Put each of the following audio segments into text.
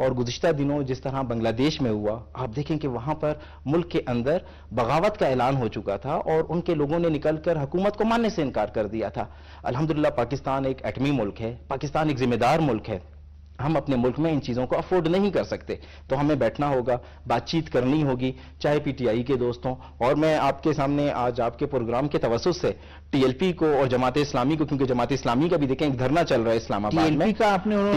اور گزشتہ دنوں جس طرح بنگلہ دیش میں ہوا، آپ دیکھیں کہ وہاں پر ملک کے اندر بغاوت کا اعلان ہو چکا تھا اور ان کے لوگوں نے نکل کر حکومت کو ماننے سے انکار کر دیا تھا۔ الحمدللہ پاکستان ایک ایٹمی ملک ہے، پاکستان ایک ذمہ دار ملک ہے، ہم اپنے ملک میں ان چیزوں کو افورڈ نہیں کر سکتے، تو ہمیں بیٹھنا ہوگا، بات چیت کرنی ہوگی، چاہے پی ٹی آئی کے دوستوں، اور میں آپ کے سامنے آج آپ کے پروگرام کے توسط سے ٹی ایل پی کو اور جماعت اسلامی کو، کیونکہ جماعت اسلامی کا بھی دیکھیں ایک دھرنا چل رہا ہے اسلام آباد میں،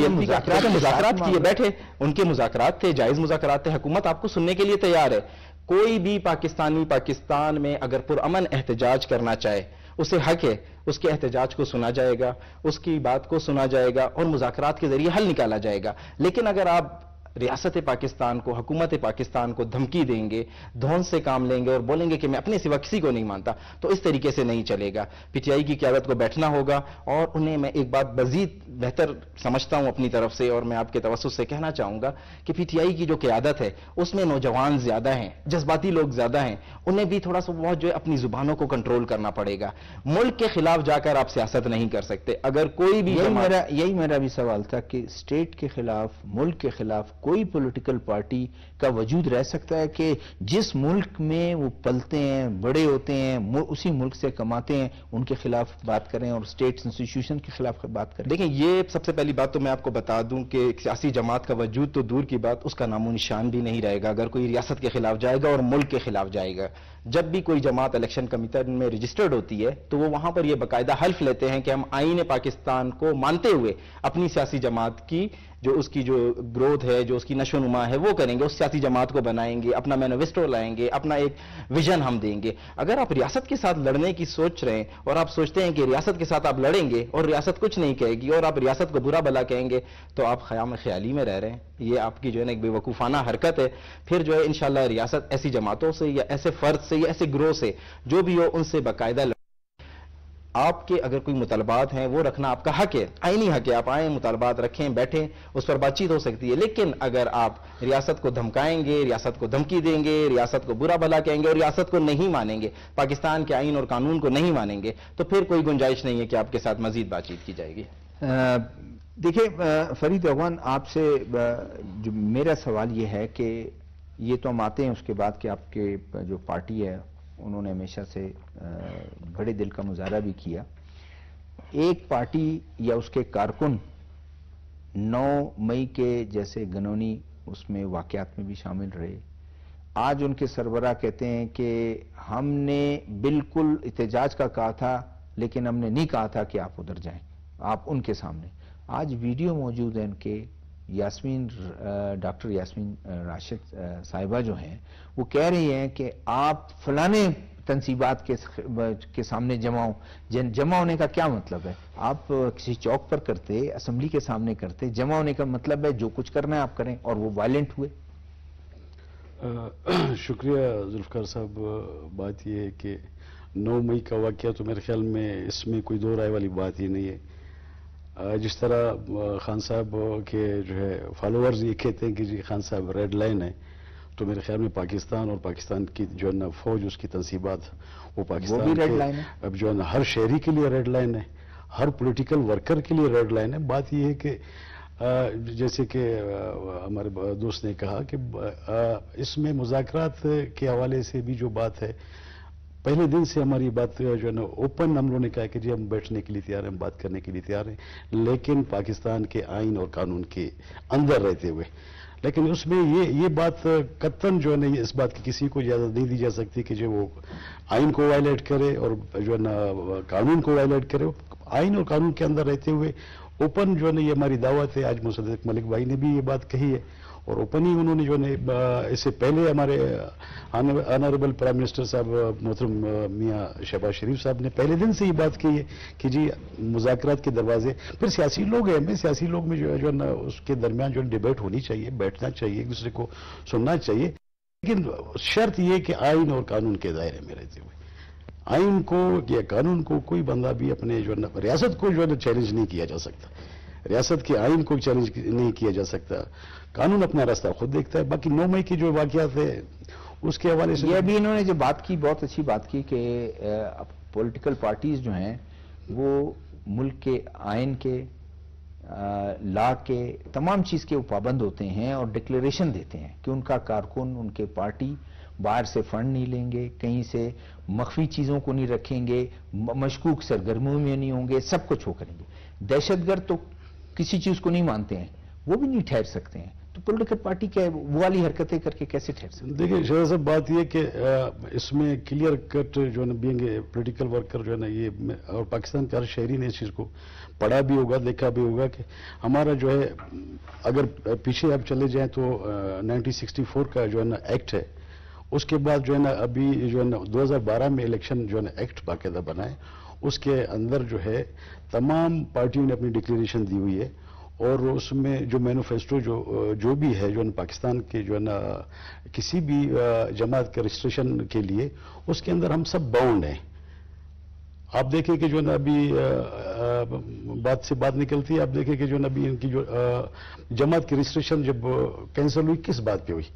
مذاکرات کیے بیٹھے، ان کے مذاکرات تھے، جائز مذاکرات تھے، حکومت آپ کو سننے کے لیے تیار ہے۔ کوئی بھی پاکستانی پاکستان میں اگر پرامن احتجاج کرنا چاہے، اسے حق ہے، اس کے احتجاج کو سنا جائے گا، اس کی بات کو سنا جائے گا اور مذاکرات کے ذریعے حل نکالا جائے گا۔ لیکن اگر آپ ریاست پاکستان کو، حکومت پاکستان کو دھمکی دیں گے، دھون سے کام لیں گے اور بولیں گے کہ میں اپنے سوا کسی کو نہیں مانتا، تو اس طریقے سے نہیں چلے گا۔ پی ٹی آئی کی قیادت کو بیٹھنا ہوگا اور انہیں میں ایک بات مزید بہتر سمجھتا ہوں اپنی طرف سے، اور میں آپ کے توسط سے کہنا چاہوں گا کہ پی ٹی آئی کی جو قیادت ہے اس میں نوجوان زیادہ ہیں، جذباتی لوگ زیادہ ہیں، انہیں بھی تھوڑا سا بہت جو ہے اپنی زبانوں کو کنٹرول کرنا پڑے گا۔ ملک کے خلاف جا کر آپ سیاست نہیں کر سکتے۔ اگر کوئی بھی یہی میرا بھی سوال تھا کہ اسٹیٹ کے خلاف، ملک کے خلاف کوئی پولیٹیکل پارٹی کا وجود رہ سکتا ہے کہ جس ملک میں وہ پلتے ہیں، بڑے ہوتے ہیں، اسی ملک سے کماتے ہیں، ان کے خلاف بات کریں اور اسٹیٹ انسٹیٹیوشن کے خلاف بات کریں؟ دیکھیں، یہ سب سے پہلی بات تو میں آپ کو بتا دوں کہ ایک سیاسی جماعت کا وجود تو دور کی بات، اس کا نام و نشان بھی نہیں رہے گا اگر کوئی ریاست کے خلاف جائے گا اور ملک کے خلاف جائے گا۔ جب بھی کوئی جماعت الیکشن کمیشن میں رجسٹرڈ ہوتی ہے تو وہ وہاں پر یہ باقاعدہ حلف لیتے ہیں کہ ہم آئین پاکستان کو مانتے ہوئے اپنی سیاسی جماعت کی جو اس کی جو گروتھ ہے، جو اس کی نشو و نما ہے، وہ کریں گے، اس سیاسی جماعت کو بنائیں گے، اپنا مینیفیسٹو لائیں گے، اپنا ایک ویژن ہم دیں گے۔ اگر آپ ریاست کے ساتھ لڑنے کی سوچ رہے ہیں اور آپ سوچتے ہیں کہ ریاست کے ساتھ آپ لڑیں گے اور ریاست کچھ نہیں کہے گی اور آپ ریاست کو برا بھلا کہیں گے، تو آپ خیام خیالی میں رہ رہے ہیں۔ یہ آپ کی جو ہے نا ایک بے وقوفانہ حرکت ہے۔ پھر جو ہے انشاءاللہ ریاست ایسی جماعتوں سے یا ایسے فرد سے یا ایسے گروہ سے جو بھی ہو، ان سے باقاعدہ آپ کے اگر کوئی مطالبات ہیں وہ رکھنا آپ کا حق ہے، آئینی حق ہے، آپ آئیں، مطالبات رکھیں، بیٹھیں، اس پر بات چیت ہو سکتی ہے۔ لیکن اگر آپ ریاست کو دھمکائیں گے، ریاست کو دھمکی دیں گے، ریاست کو برا بھلا کہیں گے اور ریاست کو نہیں مانیں گے، پاکستان کے آئین اور قانون کو نہیں مانیں گے، تو پھر کوئی گنجائش نہیں ہے کہ آپ کے ساتھ مزید بات چیت کی جائے گی۔ دیکھیں فرید اغوان، آپ سے جو میرا سوال یہ ہے کہ یہ تو ہم آتے ہیں اس کے بعد کہ آپ کے جو پارٹی ہے انہوں نے ہمیشہ سے بڑے دل کا مظاہرہ بھی کیا۔ ایک پارٹی یا اس کے کارکن 9 مئی کے جیسے گنونی اس میں واقعات میں بھی شامل رہے، آج ان کے سربراہ کہتے ہیں کہ ہم نے بالکل احتجاج کا کہا تھا لیکن ہم نے نہیں کہا تھا کہ آپ ادھر جائیں، آپ ان کے سامنے۔ آج ویڈیو موجود ہے ان کے، ڈاکٹر یاسمین راشد صاحبہ جو ہیں وہ کہہ رہی ہیں کہ آپ فلانے تنصیبات کے سامنے جمع ہونے کا کیا مطلب ہے؟ آپ کسی چوک پر کرتے، اسمبلی کے سامنے کرتے، جمع ہونے کا مطلب ہے جو کچھ کرنا ہے آپ کریں، اور وہ وائلنٹ ہوئے۔ شکریہ ذوالفقار صاحب۔ بات یہ ہے کہ 9 مئی کا واقعہ تو میرے خیال میں اس میں کوئی دو رائے والی بات ہی نہیں ہے۔ جس طرح خان صاحب کے جو ہے فالوورز یہ کہتے ہیں کہ جی خان صاحب ریڈ لائن ہے، تو میرے خیال میں پاکستان اور پاکستان کی جو ہے نا فوج، اس کی تنصیبات، وہ پاکستان کے اب جو ہے نا ہر شہری کے لیے ریڈ لائن ہے، ہر پولیٹیکل ورکر کے لیے ریڈ لائن ہے۔ بات یہ ہے کہ جیسے کہ ہمارے دوست نے کہا کہ اس میں مذاکرات کے حوالے سے بھی جو بات ہے، پہلے دن سے ہماری بات جو ہے نا اوپن ہم لوگوں نے کہا کہ جی ہم بیٹھنے کے لیے تیار ہیں، ہم بات کرنے کے لیے تیار ہیں، لیکن پاکستان کے آئین اور قانون کے اندر رہتے ہوئے۔ لیکن اس میں یہ بات قطعاً جو ہے نا اس بات کی کسی کو اجازت نہیں دی جا سکتی کہ جو وہ آئین کو وائلیٹ کرے اور جو ہے نا قانون کو وائلیٹ کرے۔ آئین اور قانون کے اندر رہتے ہوئے اوپن جو ہے نا یہ ہماری دعوت ہے۔ آج مصدق ملک بھائی نے بھی یہ بات کہی ہے اور اوپن ہی انہوں نے جو ہے اس سے پہلے ہمارے آنریبل پرائم منسٹر صاحب محترم میاں شہباز شریف صاحب نے پہلے دن سے یہ بات کہی ہے کہ جی مذاکرات کے دروازے، پھر سیاسی لوگ ہیں، ہمیں سیاسی لوگ میں جو ہے نا اس کے درمیان جو ڈیبیٹ ہونی چاہیے، بیٹھنا چاہیے، ایک دوسرے کو سننا چاہیے، لیکن شرط یہ کہ آئین اور قانون کے دائرے میں رہتے ہوئے۔ آئین کو یا قانون کو کوئی بندہ بھی اپنے جو ہے نا ریاست کو جو ہے نا چیلنج نہیں کیا جا سکتا، ریاست کے آئین کو چیلنج نہیں کیا جا سکتا، قانون اپنا راستہ خود دیکھتا ہے۔ باقی 9 مئی کی جو واقعات ہے اس کے حوالے سے یہ ابھی انہوں نے جو بات کی بہت اچھی بات کی کہ پولیٹیکل پارٹیز جو ہیں وہ ملک کے آئین کے، لا کے تمام چیز کے وہ پابند ہوتے ہیں اور ڈکلیریشن دیتے ہیں کہ ان کا کارکن، ان کے پارٹی باہر سے فنڈ نہیں لیں گے، کہیں سے مخفی چیزوں کو نہیں رکھیں گے، مشکوک سرگرمیوں میں نہیں ہوں گے، سب کچھ وہ کریں گے۔ دہشت گرد تو کسی چیز کو نہیں مانتے ہیں، وہ بھی نہیں ٹھہر سکتے ہیں، تو پولیٹیکل پارٹی کیا وہ والی حرکتیں کر کے کیسے ٹھہر سکتے ہیں؟ دیکھیں شہزاد صاحب، بات یہ کہ اس میں کلیئر کٹ جو ہے نا بینگ اے پولیٹیکل ورکر جو ہے نا یہ، اور پاکستان کے ہر شہری نے اس چیز کو پڑھا بھی ہوگا، دیکھا بھی ہوگا کہ ہمارا جو ہے، اگر پیچھے آپ چلے جائیں تو 1964 کا جو ہے نا ایکٹ ہے، اس کے بعد جو ہے نا ابھی جو ہے نا 2012 میں الیکشن جو ہے نا ایکٹ باقاعدہ بنا ہے، اس کے اندر جو ہے تمام پارٹیوں نے اپنی ڈکلیریشن دی ہوئی ہے، اور اس میں جو مینیفیسٹو جو بھی ہے جو ہے پاکستان کے جو ہے نا کسی بھی جماعت کے رجسٹریشن کے لیے، اس کے اندر ہم سب باؤنڈ ہیں۔ آپ دیکھیں کہ جو ہے نا ابھی بات سے بات نکلتی ہے، آپ دیکھیں کہ جو ہے نا ابھی ان کی جو جماعت کی رجسٹریشن جب کینسل ہوئی، کس بات پہ ہوئی؟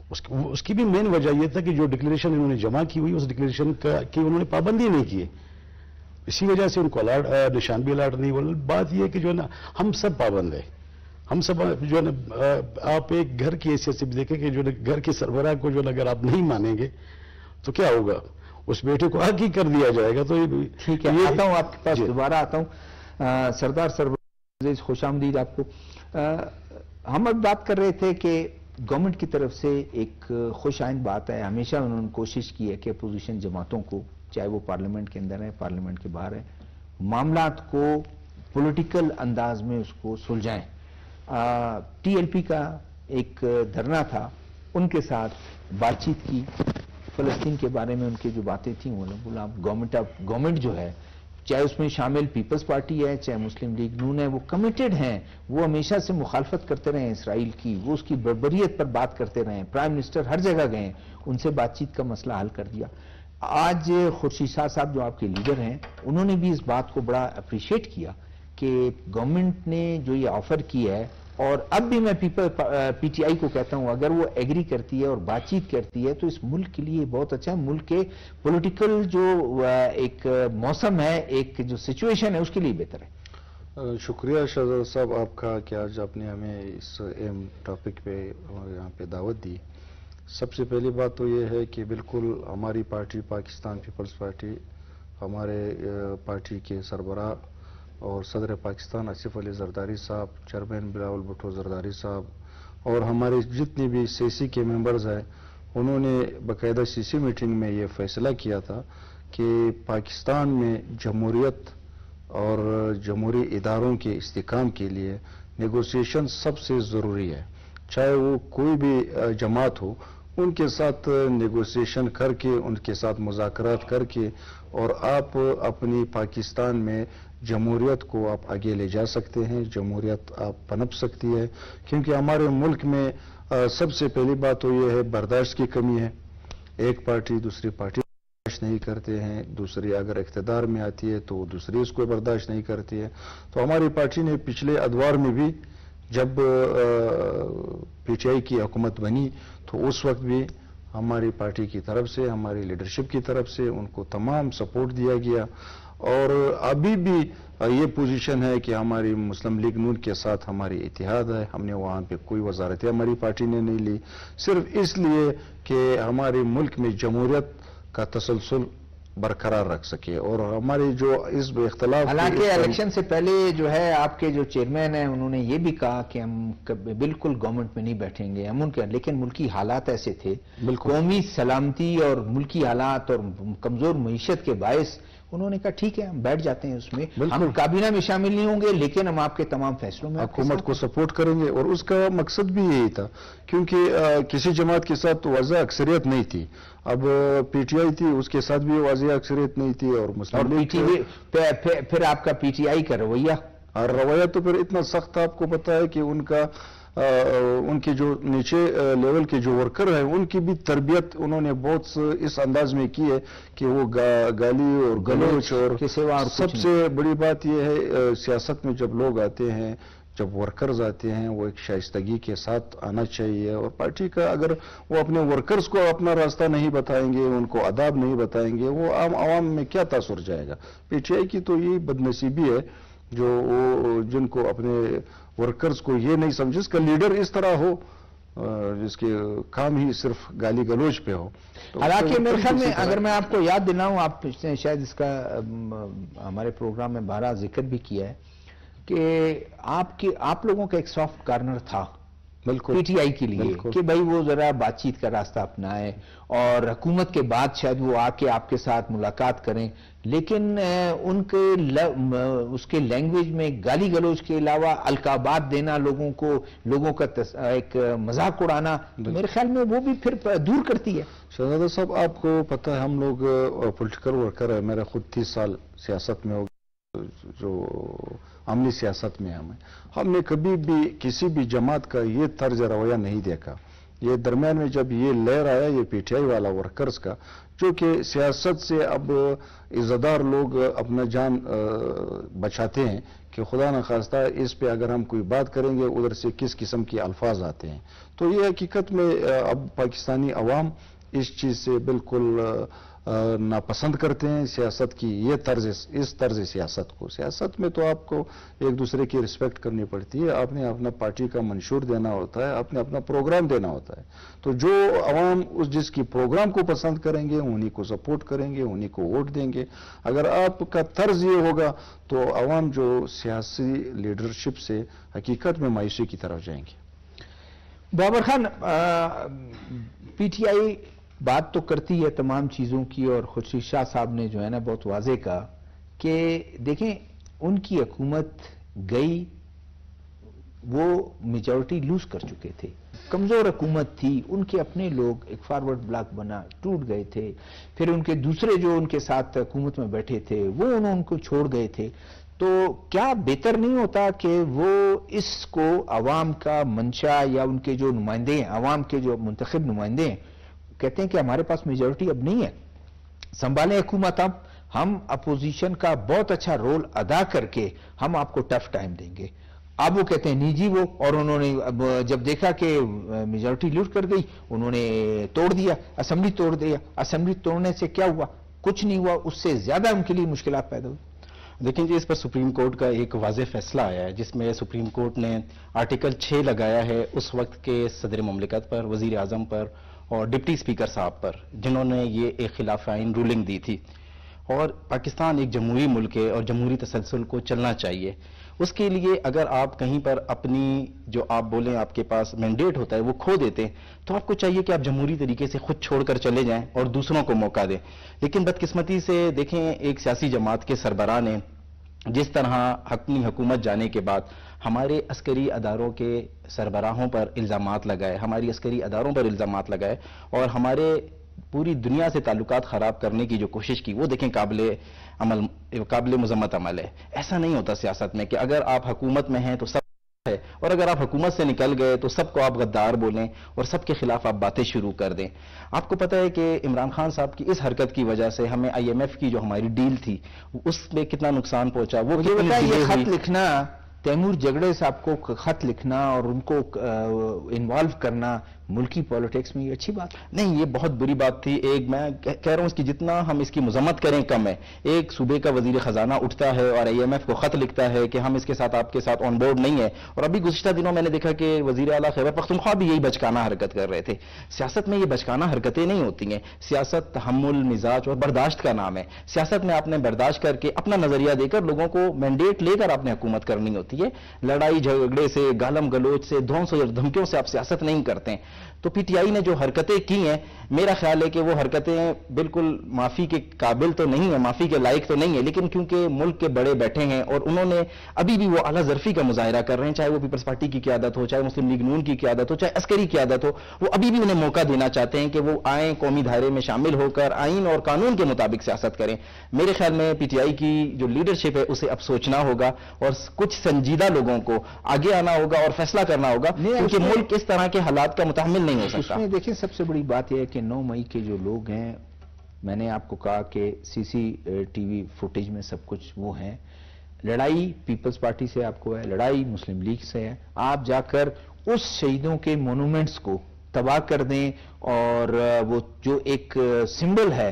اس کی بھی مین وجہ یہ تھا کہ جو ڈکلیریشن انہوں نے جمع کی ہوئی، اس ڈکلیریشن کی انہوں نے پابندی نہیں کی ہے، اسی وجہ سے ان کو نشان بھی الاٹ نہیں ہوا۔ بات یہ ہے کہ جو ہے نا ہم سب پابند ہیں، ہم سب جو ہے نا، آپ ایک گھر کی حیثیت سے بھی دیکھیں کہ جو ہے گھر کے سربراہ کو جو ہے اگر آپ نہیں مانیں گے تو کیا ہوگا؟ اس بیٹے کو حق ہی کر دیا جائے گا۔ تو ٹھیک ہے، آتا ہوں آپ کے پاس، دوبارہ آتا ہوں۔ سردار سربراہ، خوش آمدید آپ کو۔ ہم اب بات کر رہے تھے کہ گورنمنٹ کی طرف سے ایک خوش آئند بات ہے، ہمیشہ انہوں نے کوشش کی ہے کہ اپوزیشن جماعتوں کو، چاہے وہ پارلیمنٹ کے اندر ہے، پارلیمنٹ کے باہر ہے، معاملات کو پولیٹیکل انداز میں اس کو سلجھائیں۔ ٹی ایل پی کا ایک دھرنا تھا، ان کے ساتھ بات چیت کی، فلسطین کے بارے میں ان کی جو باتیں تھیں، وہ بولا گورنمنٹ جو ہے، چاہے اس میں شامل پیپلز پارٹی ہے، چاہے مسلم لیگ نون ہے، وہ کمیٹڈ ہیں، وہ ہمیشہ سے مخالفت کرتے رہے ہیں اسرائیل کی، وہ اس کی بربریت پر بات کرتے رہے ہیں، پرائم منسٹر ہر جگہ گئے ہیں، ان سے بات چیت کا مسئلہ حل کر دیا۔ آج خورشید شاہ صاحب جو آپ کے لیڈر ہیں، انہوں نے بھی اس بات کو بڑا اپریشیٹ کیا کہ گورنمنٹ نے جو یہ آفر کی ہے، اور اب بھی میں پی ٹی آئی کو کہتا ہوں، اگر وہ ایگری کرتی ہے اور بات چیت کرتی ہے تو اس ملک کے لیے بہت اچھا ہے، ملک کے پولیٹیکل جو ایک موسم ہے، ایک جو سچویشن ہے، اس کے لیے بہتر ہے۔ شکریہ شہزاد صاحب آپ کا کہ آج آپ نے ہمیں اس اہم ٹاپک پہ یہاں پہ دعوت دی۔ سب سے پہلی بات تو یہ ہے کہ بالکل ہماری پارٹی پاکستان پیپلز پارٹی، ہمارے پارٹی کے سربراہ اور صدر پاکستان آصف علی زرداری صاحب، چیئرمین بلاول بھٹو زرداری صاحب، اور ہمارے جتنے بھی سی سی کے ممبرز ہیں، انہوں نے باقاعدہ سی سی میٹنگ میں یہ فیصلہ کیا تھا کہ پاکستان میں جمہوریت اور جمہوری اداروں کے استحکام کے لیے نیگوسیشن سب سے ضروری ہے، چاہے وہ کوئی بھی جماعت ہو، ان کے ساتھ نیگوسیشن کر کے، ان کے ساتھ مذاکرات کر کے، اور آپ اپنی پاکستان میں جمہوریت کو آپ آگے لے جا سکتے ہیں، جمہوریت آپ پنپ سکتی ہے، کیونکہ ہمارے ملک میں سب سے پہلی بات تو یہ ہے برداشت کی کمی ہے، ایک پارٹی دوسری پارٹی برداشت نہیں کرتے ہیں، دوسری اگر اقتدار میں آتی ہے تو دوسری اس کو برداشت نہیں کرتی ہے۔ تو ہماری پارٹی نے پچھلے ادوار میں بھی جب پی ٹی آئی کی حکومت بنی تو اس وقت بھی ہماری پارٹی کی طرف سے، ہماری لیڈرشپ کی طرف سے ان کو تمام سپورٹ دیا گیا، اور ابھی بھی یہ پوزیشن ہے کہ ہماری مسلم لیگ نون کے ساتھ ہماری اتحاد ہے، ہم نے وہاں پہ کوئی وزارتیں ہماری پارٹی نے نہیں لی، صرف اس لیے کہ ہمارے ملک میں جمہوریت کا تسلسل برقرار رکھ سکے، اور ہماری جو اس اختلاف، حالانکہ الیکشن سے پہلے جو ہے آپ کے جو چیئرمین ہیں انہوں نے یہ بھی کہا کہ ہم بالکل گورنمنٹ میں نہیں بیٹھیں گے، ہم ان کے، لیکن ملکی حالات ایسے تھے، قومی سلامتی اور ملکی حالات اور کمزور معیشت کے باعث انہوں نے کہا ٹھیک ہے ہم بیٹھ جاتے ہیں، اس میں ہم کابینہ میں شامل نہیں ہوں گے، لیکن ہم آپ کے تمام فیصلوں میں حکومت کو سپورٹ کریں گے، اور اس کا مقصد بھی یہی تھا، کیونکہ کسی جماعت کے ساتھ واضح اکثریت نہیں تھی، اب پی ٹی آئی تھی اس کے ساتھ بھی واضح اکثریت نہیں تھی، اور مسلم لیگ پھر آپ کا پی ٹی آئی کا رویہ، اور رویہ تو پھر اتنا سخت تھا، آپ کو پتا ہے کہ ان کے جو نیچے لیول کے جو ورکر ہیں ان کی بھی تربیت انہوں نے بہت اس انداز میں کی ہے کہ وہ گالی اور گلوچ، اور سب سے بڑی بات یہ ہے سیاست میں جب لوگ آتے ہیں، جب ورکرز آتے ہیں، وہ ایک شائستگی کے ساتھ آنا چاہیے، اور پارٹی کا اگر وہ اپنے ورکرز کو اپنا راستہ نہیں بتائیں گے، ان کو آداب نہیں بتائیں گے، وہ عام عوام میں کیا تاثر جائے گا؟ پی ٹی آئی کی تو یہی بدنصیبی ہے جن کو اپنے ورکرز کو یہ نہیں سمجھ، جس کا لیڈر اس طرح ہو جس کے کام ہی صرف گالی گلوچ پہ ہو. حالانکہ میرے خیال میں اگر میں آپ کو یاد دلاؤں، آپ نے شاید اس کا ہمارے پروگرام میں بارہا ذکر بھی کیا ہے کہ آپ لوگوں کا ایک سافٹ کارنر تھا پی ٹی آئی کے لیے کہ بھائی وہ ذرا بات چیت کا راستہ اپنائے اور حکومت کے بعد شاید وہ آ کے آپ کے ساتھ ملاقات کریں، لیکن ان کے اس کے لینگویج میں گالی گلوچ کے علاوہ القابات دینا، لوگوں کا ایک مذاق اڑانا، میرے خیال میں وہ بھی پھر دور کرتی ہے. شہزادہ صاحب، آپ کو پتہ ہے ہم لوگ پولیٹیکل ورکر ہے، میرا خود 30 سال سیاست میں ہو، جو عملی سیاست میں ہم نے کبھی بھی کسی بھی جماعت کا یہ طرز رویہ نہیں دیکھا. یہ درمیان میں جب یہ لہر آیا یہ پی ٹی آئی والا ورکرز کا، جو کہ سیاست سے اب عزتدار لوگ اپنا جان بچاتے ہیں کہ خدا نخواستہ اس پہ اگر ہم کوئی بات کریں گے ادھر سے کس قسم کے الفاظ آتے ہیں. تو یہ حقیقت میں اب پاکستانی عوام اس چیز سے بالکل ناپسند کرتے ہیں سیاست کی اس طرز سیاست کو. سیاست میں تو آپ کو ایک دوسرے کی رسپیکٹ کرنی پڑتی ہے، آپ نے اپنا پارٹی کا منشور دینا ہوتا ہے، آپ نے اپنا پروگرام دینا ہوتا ہے. تو جو عوام جس کی پروگرام کو پسند کریں گے انہی کو سپورٹ کریں گے، انہی کو ووٹ دیں گے. اگر آپ کا طرز یہ ہوگا تو عوام جو سیاسی لیڈرشپ سے حقیقت میں مایوسی کی طرف جائیں گے. Babar Khan, P T I بات تو کرتی ہے تمام چیزوں کی، اور خورشید شاہ صاحب نے جو ہے نا بہت واضح کہا کہ دیکھیں ان کی حکومت گئی، وہ میجورٹی لوز کر چکے تھے، کمزور حکومت تھی، ان کے اپنے لوگ ایک فارورڈ بلاک بنا ٹوٹ گئے تھے، پھر ان کے دوسرے جو ان کے ساتھ حکومت میں بیٹھے تھے وہ ان کو چھوڑ گئے تھے. تو کیا بہتر نہیں ہوتا کہ وہ اس کو عوام کا منشا یا ان کے جو نمائندے ہیں، عوام کے جو منتخب نمائندے ہیں، کہتے ہیں کہ ہمارے پاس میجورٹی اب نہیں ہے، سنبھالیں حکومت، ہم اپوزیشن کا بہت اچھا رول ادا کر کے ہم آپ کو ٹف ٹائم دیں گے. اب وہ کہتے ہیں نہیں جی وہ، اور انہوں نے جب دیکھا کہ میجورٹی لوٹ کر گئی انہوں نے توڑ دیا، اسمبلی توڑ دیا. اسمبلی توڑنے سے کیا ہوا؟ کچھ نہیں ہوا، اس سے زیادہ ان کے لیے مشکلات پیدا ہوئی. دیکھیں جی، اس پر سپریم کورٹ کا ایک واضح فیصلہ آیا ہے جس میں سپریم کورٹ نے آرٹیکل 6 لگایا ہے اس وقت کے صدر مملکت پر، وزیر اعظم پر اور ڈپٹی اسپیکر صاحب پر، جنہوں نے یہ ایک خلاف آئین رولنگ دی تھی. اور پاکستان ایک جمہوری ملک ہے اور جمہوری تسلسل کو چلنا چاہیے. اس کے لیے اگر آپ کہیں پر اپنی جو آپ بولیں آپ کے پاس مینڈیٹ ہوتا ہے وہ کھو دیتے ہیں تو آپ کو چاہیے کہ آپ جمہوری طریقے سے خود چھوڑ کر چلے جائیں اور دوسروں کو موقع دیں. لیکن بدقسمتی سے دیکھیں ایک سیاسی جماعت کے سربراہ نے جس طرح اپنی حکومت جانے کے بعد ہمارے عسکری اداروں کے سربراہوں پر الزامات لگائے، ہماری عسکری اداروں پر الزامات لگائے اور ہمارے پوری دنیا سے تعلقات خراب کرنے کی جو کوشش کی، وہ دیکھیں قابل مذمت عمل ہے. ایسا نہیں ہوتا سیاست میں کہ اگر آپ حکومت میں ہیں تو سب ہے، اور اگر آپ حکومت سے نکل گئے تو سب کو آپ غدار بولیں اور سب کے خلاف آپ باتیں شروع کر دیں. آپ کو پتہ ہے کہ عمران خان صاحب کی اس حرکت کی وجہ سے ہمیں آئی ایم ایف کی جو ہماری ڈیل تھی اس میں کتنا نقصان پہنچا. وہ یہ خط لکھنا، تیمور جگڑے صاحب کو خط لکھنا اور ان کو انوالو کرنا ملکی پالیٹکس میں، یہ اچھی بات نہیں، یہ بہت بری بات تھی. ایک میں کہہ رہا ہوں اس کی جتنا ہم اس کی مذمت کریں کم ہے. ایک صوبے کا وزیر خزانہ اٹھتا ہے اور آئی ایم ایف کو خط لکھتا ہے کہ ہم اس کے ساتھ آپ کے ساتھ آن بورڈ نہیں ہے. اور ابھی گزشتہ دنوں میں نے دیکھا کہ وزیر اعلیٰ خیبر پختونخوا بھی یہی بچکانہ حرکت کر رہے تھے. سیاست میں یہ بچکانہ حرکتیں نہیں ہوتی ہیں. سیاست تحمل، مزاج اور برداشت کا نام ہے. سیاست میں آپ نے برداشت کر کے اپنا نظریہ دے کر لوگوں کو مینڈیٹ لے کر آپ نے حکومت کرنی ہوتی ہے. لڑائی جھگڑے سے، گالم گلوچ سے، دھونس اور دھمکیوں سے آپ سیاست نہیں کرتے ہیں. تو پی ٹی آئی نے جو حرکتیں کی ہیں، میرا خیال ہے کہ وہ حرکتیں بالکل معافی کے قابل تو نہیں ہیں، معافی کے لائق تو نہیں ہیں، لیکن کیونکہ ملک کے بڑے بیٹھے ہیں اور انہوں نے ابھی بھی وہ اعلیٰ ظرفی کا مظاہرہ کر رہے ہیں، چاہے وہ پیپلز پارٹی کی قیادت ہو، چاہے مسلم لیگ نون کی قیادت ہو، چاہے عسکری قیادت ہو، وہ ابھی بھی انہیں موقع دینا چاہتے ہیں کہ وہ آئیں، قومی دھارے میں شامل ہو کر آئین اور قانون کے مطابق سیاست کریں. میرے خیال میں پی ٹی آئی کی جو لیڈرشپ ہے اسے اب سوچنا ہوگا اور کچھ سنجیدہ لوگوں کو آگے آنا ہوگا اور فیصلہ کرنا ہوگا، کیونکہ ملک اس طرح کے حالات کا متحمل نہیں ہو سکتا. دیکھیں سب سے بڑی بات یہ ہے کہ 9 مئی کے جو لوگ ہیں، میں نے آپ کو کہا کہ سی سی ٹی وی فوٹیج میں سب کچھ وہ ہیں. لڑائی پیپلز پارٹی سے آپ کو ہے، لڑائی مسلم لیگ سے ہے. آپ جا کر اس شہیدوں کے مونومنٹس کو تباہ کر دیں اور وہ جو ایک سمبل ہے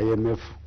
IMF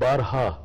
12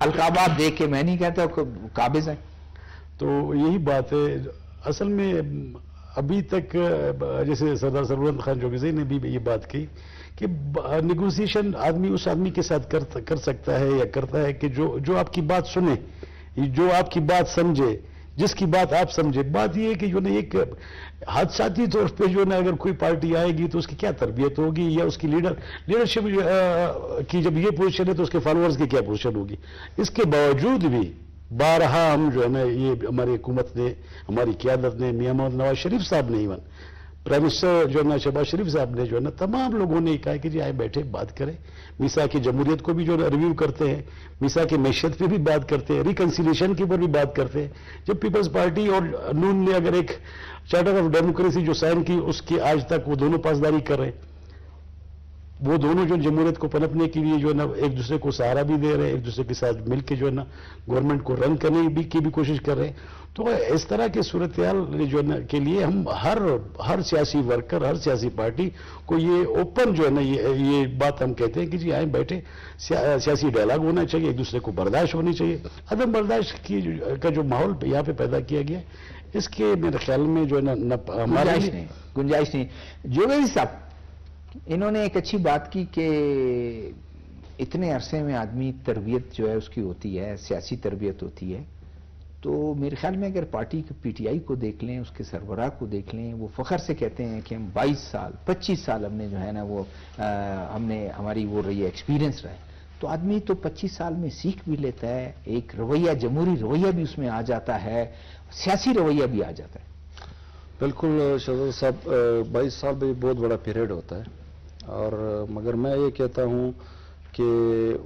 القابات دے کے میں نہیں کہتا قابض ہیں. تو یہی بات ہے اصل میں. ابھی تک جیسے سردار سرورند خان چوکسی نے بھی یہ بات کی کہ نیگوسیشن اس آدمی کے ساتھ کر سکتا ہے یا کرتا ہے کہ جو آپ کی بات سنے, جو آپ کی بات سمجھے, جس کی بات آپ سمجھے. بات یہ ہے کہ جو نا ایک حادثاتی طور پہ جو نا اگر کوئی پارٹی آئے گی تو اس کی کیا تربیت ہوگی, یا اس کی لیڈرشپ کی جب یہ پوزیشن ہے تو اس کے فالوورز کی کیا پوزیشن ہوگی. اس کے باوجود بھی بارہا ہم جو ہے نا یہ ہماری حکومت نے, ہماری قیادت نے, میاں محمد نواز شریف صاحب نے, ایون پرائم منسٹر جو ہے نا شہباز شریف صاحب نے جو ہے نا تمام لوگوں نے کہا کہ جی آئے بیٹھے بات کریں. میثاق جمہوریت کو بھی جو ہے نا ریویو کرتے ہیں, میثاق معیشت پہ بھی بات کرتے ہیں, ریکنسیلیشن کے اوپر بھی بات کرتے ہیں. جب پیپلز پارٹی اور نون نے اگر ایک چارٹر آف ڈیموکریسی جو سائن کی اس کی آج تک وہ دونوں پاسداری کر رہے ہیں, وہ دونوں جو جمہوریت کو پنپنے کے لیے جو ہے نا ایک دوسرے کو سہارا بھی دے رہے ہیں, ایک دوسرے کے ساتھ مل کے جو ہے نا گورنمنٹ کو رن کرنے کی بھی کوشش کر رہے ہیں. تو اس طرح کے صورتحال جو ہے نا کے لیے ہم ہر سیاسی ورکر, ہر سیاسی پارٹی کو یہ اوپن جو ہے نا یہ بات ہم کہتے ہیں کہ جی آئیں بیٹھے, سیاسی ڈائلاگ ہونا چاہیے, ایک دوسرے کو برداشت ہونی چاہیے. عدم برداشت کا جو ماحول یہاں پہ پیدا کیا گیا اس کے میرے خیال میں جو ہے نا گنجائش نہیں. جوگیش صاحب انہوں نے ایک اچھی بات کی کہ اتنے عرصے میں آدمی تربیت جو ہے اس کی ہوتی ہے, سیاسی تربیت ہوتی ہے. تو میرے خیال میں اگر پارٹی کے پی ٹی آئی کو دیکھ لیں, اس کے سربراہ کو دیکھ لیں, وہ فخر سے کہتے ہیں کہ ہم 22 سال 25 سال ہم نے جو ہے نا وہ ہماری وہ رہی ہے ایکسپیرینس رہا ہے. تو آدمی تو 25 سال میں سیکھ بھی لیتا ہے, ایک رویہ, جمہوری رویہ بھی اس میں آ جاتا ہے, سیاسی رویہ بھی آ جاتا ہے. بالکل شہزاد صاحب, 22 سال بھی بہت بڑا پیریڈ ہوتا ہے. اور مگر میں یہ کہتا ہوں کہ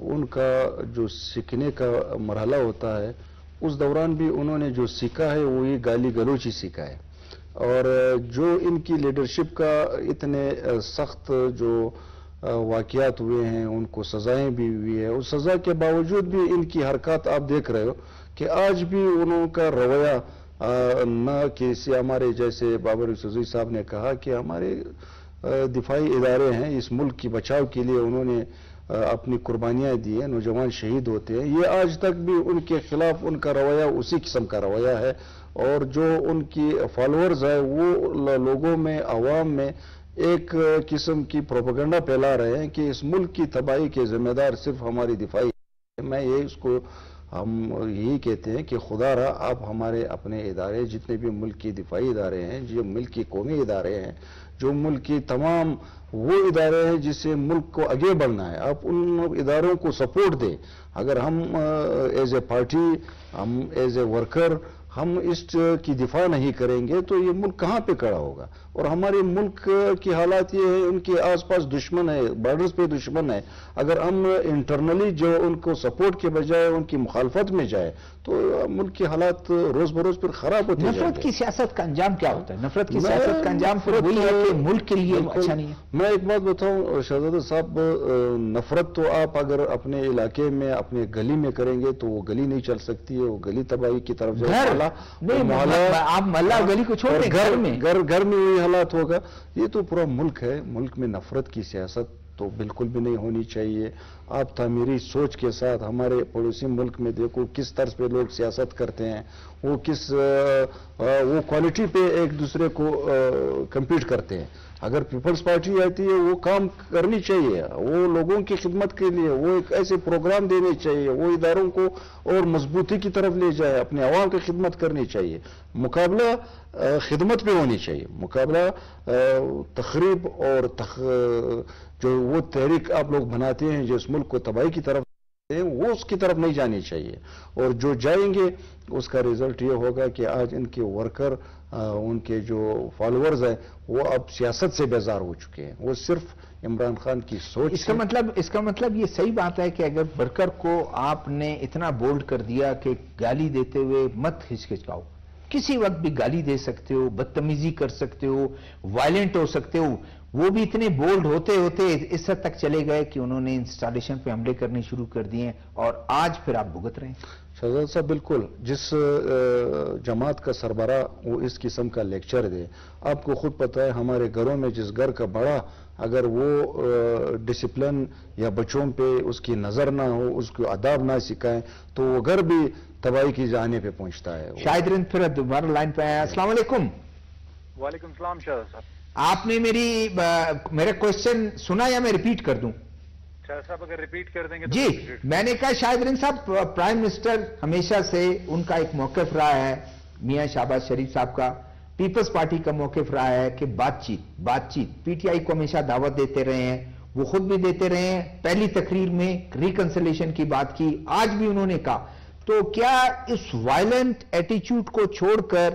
ان کا جو سیکھنے کا مرحلہ ہوتا ہے اس دوران بھی انہوں نے جو سیکھا ہے وہ یہ گالی گلوچ ہی سیکھا ہے. اور جو ان کی لیڈرشپ کا اتنے سخت جو واقعات ہوئے ہیں, ان کو سزائیں بھی ہوئی ہے, اس سزا کے باوجود بھی ان کی حرکات آپ دیکھ رہے ہو کہ آج بھی انہوں کا رویہ نہ کسی ہمارے جیسے بابر یوسفزئی صاحب نے کہا کہ ہمارے دفاعی ادارے ہیں, اس ملک کی بچاؤ کے لیے انہوں نے اپنی قربانیاں دی ہیں, نوجوان شہید ہوتے ہیں. یہ آج تک بھی ان کے خلاف ان کا رویہ اسی قسم کا رویہ ہے. اور جو ان کی فالوورز ہے وہ لوگوں میں, عوام میں ایک قسم کی پروپیگنڈا پھیلا رہے ہیں کہ اس ملک کی تباہی کے ذمہ دار صرف ہماری دفاعی. میں یہ اس کو ہم یہی کہتے ہیں کہ خدا را آپ ہمارے اپنے ادارے, جتنے بھی ملک کی دفاعی ادارے ہیں, جو ملک کی قومی ادارے ہیں, جو ملک کی تمام وہ ادارے ہیں جس سے ملک کو آگے بڑھنا ہے, آپ ان اداروں کو سپورٹ دیں. اگر ہم ایز اے پارٹی, ہم ایز اے ورکر ہم اس کی دفاع نہیں کریں گے تو یہ ملک کہاں پہ کھڑا ہوگا. اور ہمارے ملک کی حالات یہ ہے, ان کے آس پاس دشمن ہے, بارڈرز پہ دشمن ہے. اگر ہم انٹرنلی جو ان کو سپورٹ کے بجائے ان کی مخالفت میں جائے تو ملک کے حالات روز بروز پھر خراب ہوتے ہیں. نفرت کی سیاست کا انجام کیا ہوتا ہے؟ نفرت کی سیاست کا انجام پھر وہی ہے کہ ملک کے لیے اچھا نہیں ہے. میں ایک بات بتاؤں شہزادہ صاحب, نفرت تو آپ اگر اپنے علاقے میں, اپنے گلی میں کریں گے تو وہ گلی نہیں چل سکتی ہے, وہ گلی تباہی کی طرف جائے. آپ محلہ گلی کو چھوڑ دیں, گھر میں وہی حالات ہوگا. یہ تو پورا ملک ہے. ملک میں نفرت کی سیاست تو بالکل بھی نہیں ہونی چاہیے. آپ تعمیری سوچ کے ساتھ ہمارے پڑوسی ملک میں دیکھو کس طرز پہ لوگ سیاست کرتے ہیں, وہ کس وہ کوالٹی پہ ایک دوسرے کو کمپیٹ کرتے ہیں. اگر پیپلز پارٹی آتی ہے وہ کام کرنی چاہیے, وہ لوگوں کی خدمت کے لیے وہ ایک ایسے پروگرام دینے چاہیے, وہ اداروں کو اور مضبوطی کی طرف لے جائے, اپنے عوام کی خدمت کرنی چاہیے. مقابلہ خدمت پہ ہونی چاہیے, مقابلہ تخریب اور جو وہ تحریک آپ لوگ بناتے ہیں جو اس ملک کو تباہی کی طرف وہ اس کی طرف نہیں جانی چاہیے. اور جو جائیں گے اس کا ریزلٹ یہ ہوگا کہ آج ان کے ورکر, ان کے جو فالوورز ہیں وہ اب سیاست سے بیزار ہو چکے ہیں. وہ صرف عمران خان کی سوچ. اس کا مطلب یہ صحیح بات ہے کہ اگر ورکر کو آپ نے اتنا بولڈ کر دیا کہ گالی دیتے ہوئے مت ہچکچاؤ, کسی وقت بھی گالی دے سکتے ہو, بدتمیزی کر سکتے ہو, وائلنٹ ہو سکتے ہو, وہ بھی اتنے بولڈ ہوتے ہوتے اس حد تک چلے گئے کہ انہوں نے انسٹالیشن پہ حملے کرنے شروع کر دیے اور آج پھر آپ بھگت رہے ہیں. شہزاد صاحب بالکل جس جماعت کا سربراہ وہ اس قسم کا لیکچر دے, آپ کو خود پتہ ہے ہمارے گھروں میں جس گھر کا بڑا اگر وہ ڈسپلن یا بچوں پہ اس کی نظر نہ ہو, اس کو آداب نہ سکھائیں تو وہ گھر بھی تباہی کی جانے پہ پہنچتا ہے. شاہد رند پھر دوبارہ لائن پہ آیا. السلام علیکم. وعلیکم السلام شہزاد صاحب. آپ نے میرا کوشچن سنا یا میں ریپیٹ کر دوں؟ شہزاد صاحب اگر ریپیٹ کر دیں گے تو جی, میں نے کہا شاہد رند صاحب پرائم منسٹر ہمیشہ سے ان کا ایک موقف رہا ہے, میاں شہباز شریف صاحب کا پیپلز پارٹی کا موقف رہا ہے کہ بات چیت پی ٹی آئی کو ہمیشہ دعوت دیتے رہے ہیں, وہ خود بھی دیتے رہے ہیں. پہلی تقریر میں ریکنسلیشن کی بات کی, آج بھی انہوں نے کہا. تو کیا اس وائلنٹ ایٹیچیوڈ کو چھوڑ کر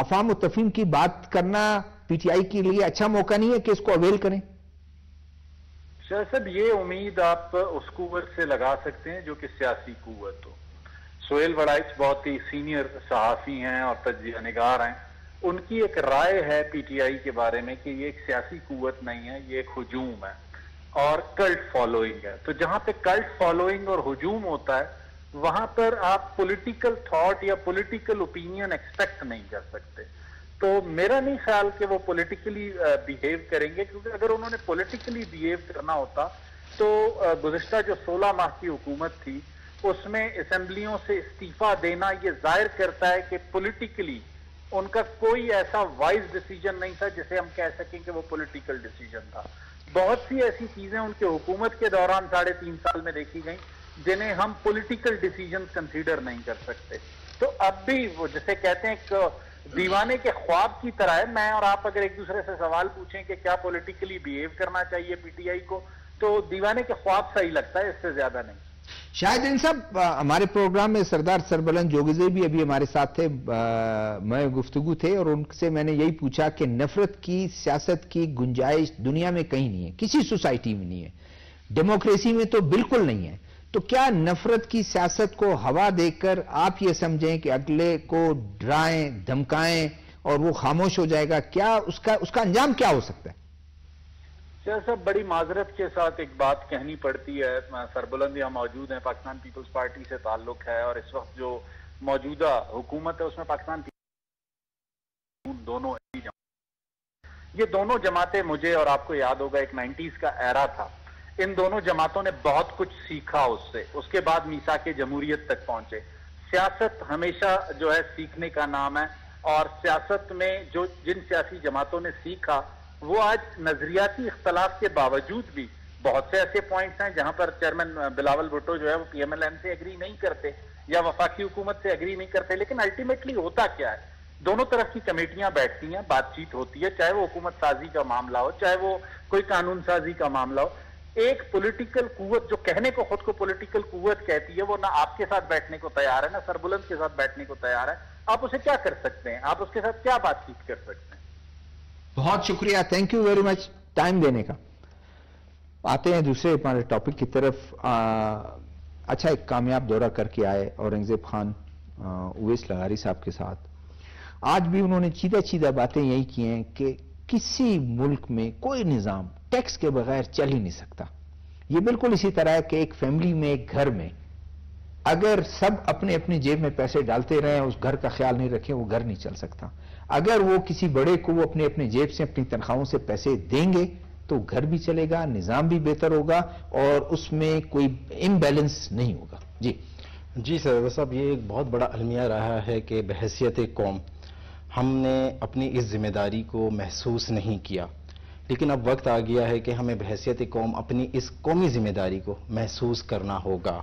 افہام و تفہیم کی بات کرنا پی ٹی آئی کے لیے اچھا موقع نہیں ہے کہ اس کو اویل کریں؟ شاہ صاحب یہ امید آپ اس قوت سے لگا سکتے ہیں جو کہ سیاسی قوت ہو. سہیل وڑائچ بہت ہی سینئر صحافی ہیں اور تجزیہ نگار ہیں. ان کی ایک رائے ہے پی ٹی آئی کے بارے میں کہ یہ ایک سیاسی قوت نہیں ہے, یہ ایک ہجوم ہے اور کلٹ فالوئنگ ہے. تو جہاں پہ کلٹ فالوئنگ اور ہجوم ہوتا ہے وہاں پر آپ پولیٹیکل تھاٹ یا پولیٹیکل اوپینین ایکسپیکٹ نہیں کر سکتے. تو میرا نہیں خیال کہ وہ پولیٹیکلی بیہیو کریں گے, کیونکہ اگر انہوں نے پولیٹیکلی بیہیو کرنا ہوتا تو گزشتہ جو 16 ماہ کی حکومت تھی اس میں اسمبلیوں سے استعفیٰ دینا یہ ظاہر کرتا ہے کہ پولیٹیکلی ان کا کوئی ایسا وائز ڈیسیجن نہیں تھا جسے ہم کہہ سکیں کہ وہ پولیٹیکل ڈیسیجن تھا. بہت سی ایسی چیزیں ان کے حکومت کے دوران 3.5 سال میں دیکھی گئیں جنہیں ہم پولیٹیکل ڈیسیجن کنسیڈر نہیں کر سکتے. تو اب بھی وہ جسے کہتے ہیں کہ دیوانے کے خواب کی طرح ہے. میں اور آپ اگر ایک دوسرے سے سوال پوچھیں کہ کیا پولیٹیکلی بیہیو کرنا چاہیے پی ٹی آئی کو, تو دیوانے کے خواب صحیح لگتا ہے, اس سے زیادہ نہیں. شاہد رند صاحب, ہمارے پروگرام میں سردار سربلند جوگزئی بھی ابھی ہمارے ساتھ تھے, میں گفتگو تھے اور ان سے میں نے یہی پوچھا کہ نفرت کی سیاست کی گنجائش دنیا میں کہیں نہیں ہے, کسی سوسائٹی میں نہیں ہے, ڈیموکریسی میں تو بالکل نہیں ہے. تو کیا نفرت کی سیاست کو ہوا دے کر آپ یہ سمجھیں کہ اگلے کو ڈرائیں دھمکائیں اور وہ خاموش ہو جائے گا؟ کیا اس کا انجام کیا ہو سکتا ہے؟ شاہ صاحب بڑی معذرت کے ساتھ ایک بات کہنی پڑتی ہے. سربلند یہاں موجود ہیں, پاکستان پیپلز پارٹی سے تعلق ہے اور اس وقت جو موجودہ حکومت ہے اس میں پاکستان دونوں یہ دونوں جماعتیں, مجھے اور آپ کو یاد ہوگا ایک 90s کا ایرا تھا, ان دونوں جماعتوں نے بہت کچھ سیکھا اس سے. اس کے بعد میثاق جمہوریت تک پہنچے. سیاست ہمیشہ جو ہے سیکھنے کا نام ہے, اور سیاست میں جن سیاسی جماعتوں نے سیکھا وہ آج نظریاتی اختلاف کے باوجود بھی بہت سے ایسے پوائنٹس ہیں جہاں پر چیئرمین بلاول بھٹو جو ہے وہ پی ایم ایل این سے ایگری نہیں کرتے یا وفاقی حکومت سے ایگری نہیں کرتے. لیکن الٹیمیٹلی ہوتا کیا ہے, دونوں طرف کی کمیٹیاں بیٹھتی ہیں, بات چیت ہوتی ہے, چاہے وہ حکومت سازی کا معاملہ ہو چاہے وہ کوئی قانون سازی کا معاملہ ہو. ایک پولیٹیکل قوت جو کہنے کو خود کو پولیٹیکل قوت کہتی ہے وہ نہ آپ کے ساتھ بیٹھنے کو تیار ہے نہ سربلند کے ساتھ بیٹھنے کو تیار ہے. آپ اسے کیا کر سکتے ہیں, آپ اس کے ساتھ کیا بات چیت کر سکتے ہیں؟ بہت شکریہ, thank you very much time دینے کا. آتے ہیں دوسرے ہمارے ٹاپک کی طرف. اچھا, ایک کامیاب دورہ کر کے آئے اورنگزیب خان اویس لغاری صاحب کے ساتھ. آج بھی انہوں نے چیدہ باتیں یہی کی ہیں کہ کسی ملک میں کوئی نظام ٹیکس کے بغیر چل ہی نہیں سکتا. یہ بالکل اسی طرح ہے کہ ایک فیملی میں, ایک گھر میں اگر سب اپنے اپنی جیب میں پیسے ڈالتے رہیں, اس گھر کا خیال نہیں رکھیں, وہ گھر نہیں چل سکتا. اگر وہ کسی بڑے کو وہ اپنے جیب سے اپنی تنخواہوں سے پیسے دیں گے تو گھر بھی چلے گا, نظام بھی بہتر ہوگا اور اس میں کوئی امبیلنس نہیں ہوگا. جی سر صاحب, یہ ایک بہت بڑا المیہ رہا ہے کہ بحیثیت قوم ہم نے اپنی اس ذمہ داری کو محسوس نہیں کیا, لیکن اب وقت آ گیا ہے کہ ہمیں بحیثیت قوم اپنی اس قومی ذمہ داری کو محسوس کرنا ہوگا.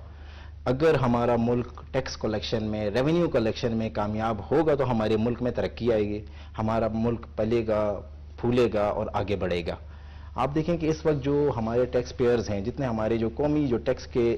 اگر ہمارا ملک ٹیکس کلیکشن میں, ریونیو کلیکشن میں کامیاب ہوگا تو ہمارے ملک میں ترقی آئے گی, ہمارا ملک پلے گا, پھولے گا اور آگے بڑھے گا. آپ دیکھیں کہ اس وقت جو ہمارے ٹیکس پیئرز ہیں, جتنے ہمارے جو قومی جو ٹیکس کے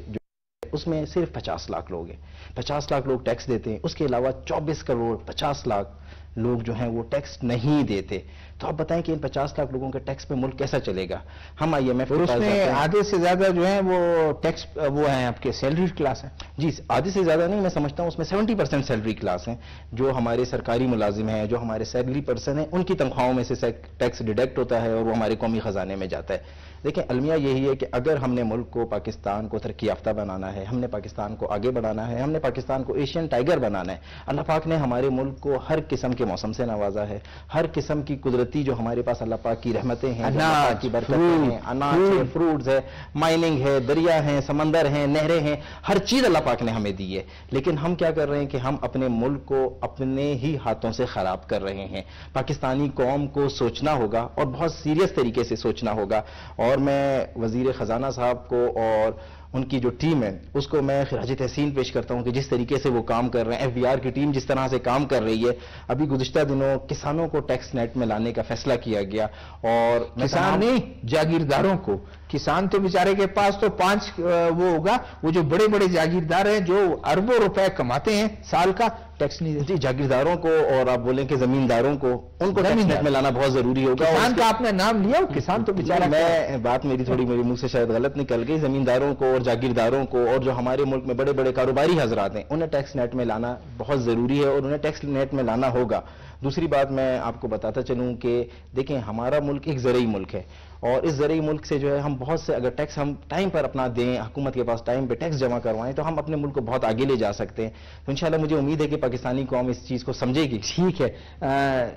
اس میں صرف 50 لاکھ لوگ ہیں. 50 لاکھ لوگ ٹیکس دیتے ہیں, اس کے علاوہ 24 کروڑ 50 لاکھ لوگ جو ہیں وہ ٹیکس نہیں دیتے. تو آپ بتائیں کہ ان 50 لاکھ لوگوں کے ٹیکس پہ ملک کیسا چلے گا؟ ہم IMF اور اس میں آدھے سے زیادہ جو ہیں وہ ٹیکس وہ ہیں آپ کے سیلری کلاس ہیں. جی آدھے سے زیادہ نہیں، میں سمجھتا ہوں اس میں 70% سیلری کلاس ہیں، جو ہمارے سرکاری ملازم ہیں، جو ہمارے سیلری پرسن ہیں، ان کی تنخواہوں میں سے ٹیکس ڈیڈکٹ ہوتا ہے اور وہ ہمارے قومی خزانے میں جاتا ہے. دیکھیں المیہ یہی ہے کہ اگر ہم نے ملک کو، پاکستان کو ترقی یافتہ بنانا ہے، ہم نے پاکستان کو آگے بڑھانا ہے، ہم نے پاکستان کو ایشین ٹائیگر بنانا ہے. اللہ پاک نے ہمارے ملک کو ہر قسم کے موسم سے نوازا ہے، ہر قسم کی قدرتی جو ہمارے پاس اللہ پاک کی رحمتیں ہیں، اللہ پاک کی برکتیں ہیں، اناج ہے، فروٹس ہے، مائننگ ہے، دریا ہیں، سمندر ہیں، نہریں ہیں، ہر چیز اللہ پاک نے ہمیں دی ہے. لیکن ہم کیا کر رہے ہیں کہ ہم اپنے ملک کو اپنے ہی ہاتھوں سے خراب کر رہے ہیں. پاکستانی قوم کو سوچنا ہوگا اور بہت سیریس طریقے سے سوچنا ہوگا. اور میں وزیر خزانہ صاحب کو اور ان کی جو ٹیم ہے اس کو میں خراج تحسین پیش کرتا ہوں کہ جس طریقے سے وہ کام کر رہے ہیں. FBR کی ٹیم جس طرح سے کام کر رہی ہے. ابھی گزشتہ دنوں کسانوں کو ٹیکس نیٹ میں لانے کا فیصلہ کیا گیا، اور کسان نہیں، جاگیرداروں کو. کسان تو بیچارے کے پاس تو 5 وہ ہوگا، وہ جو بڑے بڑے جاگیردار ہیں جو اربوں روپے کماتے ہیں سال کا، ٹیکس نہیں دیتے. جاگیرداروں کو، اور آپ بولیں کہ زمینداروں کو، ان کو ٹیکس نیٹ میں لانا بہت ضروری ہوگا. کسان کا آپ نے نام لیا، کسان تو بیچارہ، میں بات میری تھوڑی میرے منہ سے شاید غلط نکل گئی. زمینداروں کو اور جاگیرداروں کو اور جو ہمارے ملک میں بڑے بڑے کاروباری حضرات ہیں انہیں ٹیکس نیٹ میں لانا بہت ضروری ہے، اور انہیں ٹیکس نیٹ میں لانا ہوگا. دوسری بات میں آپ کو بتاتا چلوں کہ دیکھیں ہمارا ملک ایک زرعی ملک ہے، اور اس زرعی ملک سے جو ہے ہم بہت سے اگر ٹیکس ہم ٹائم پر اپنا دیں، حکومت کے پاس ٹائم پہ ٹیکس جمع کروائیں، تو ہم اپنے ملک کو بہت آگے لے جا سکتے ہیں. تو انشاءاللہ مجھے امید ہے کہ پاکستانی قوم اس چیز کو سمجھے گی. ٹھیک ہے.